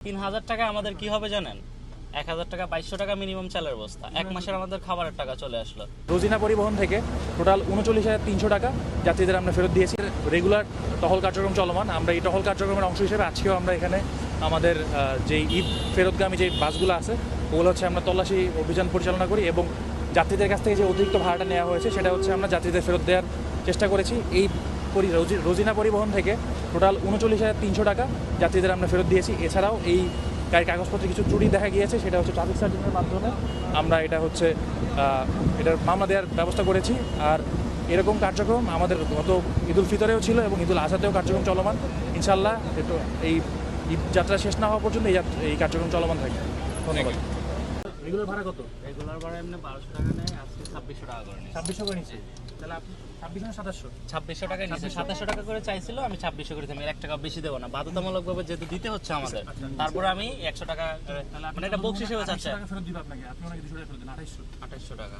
৩,০০০ টাকা আমাদের কি হবে জানেন? ১,০০০ টাকা ২২০০ টাকা মিনিমাম চালের বস্তা, এক মাসের আমাদের খাবারের টাকা চলে আসলো। রোজিনা পরিবহন থেকে টোটাল ৩৯,৩০০ টাকা যাত্রীদের আমরা ফেরত দিয়েছি। রেগুলার টহল কার্যক্রম চলমান। আমরা এই টহল কার্যক্রমের অংশ হিসেবে আজকেও আমরা এখানে আমাদের যে ঈদ ফেরতগামী যে বাসগুলো আছে ওগুলো হচ্ছে আমরা তল্লাশি অভিযান পরিচালনা করি এবং যাত্রীদের কাছ থেকে যে অতিরিক্ত ভাড়াটা নেওয়া হয়েছে সেটা হচ্ছে আমরা যাত্রীদের ফেরত দেওয়ার চেষ্টা করেছি। এই রোজিনা পরিবহন থেকে টোটাল ৩৯,৩০০ টাকা যাত্রীদের আমরা ফেরত দিয়েছি। এছাড়াও এই গাড়ির কাগজপত্রে কিছু ত্রুটি দেখা গিয়েছে, সেটা হচ্ছে ট্রাফিক সার্জনের মাধ্যমে আমরা এটার মামলা দেওয়ার ব্যবস্থা করেছি। আর এরকম কার্যক্রম আমাদের গত ঈদুল ফিতরেও ছিল এবং ঈদুল আজহাতেও কার্যক্রম চলমান। ইনশাআল্লাহ এই ঈদ যাত্রা শেষ না হওয়া পর্যন্ত এই কার্যক্রম চলমান থাকে। ধন্যবাদ। রেগুলার ভাড়া কত? রেগুলার ভাড়া এমনি ১২০০ টাকা নেয়, আজকে ২৬০০ টাকা করে নিয়েছে। ২৬০০ করে নিচ্ছে, তাহলে আপনি ২৬ না ২৭০০? ২৬০০ টাকা নিয়েছে, ২৭০০ টাকা করে চাইছিল, আমি ২৬০০ করে দিলাম। ১ টাকা বেশি দেবো না, বাধ্যতামূলকভাবে যেহেতু দিতে হচ্ছে আমাদের, তারপরে আমি ১০০ টাকা মানে এটা বকশিস হিসেবে চাচ্ছে। ফেরত দিবে আপনাকে, আপনি ওনাকে ২০০ টাকা ফেরত দিন, ২৮০০ ২৮০০ টাকা।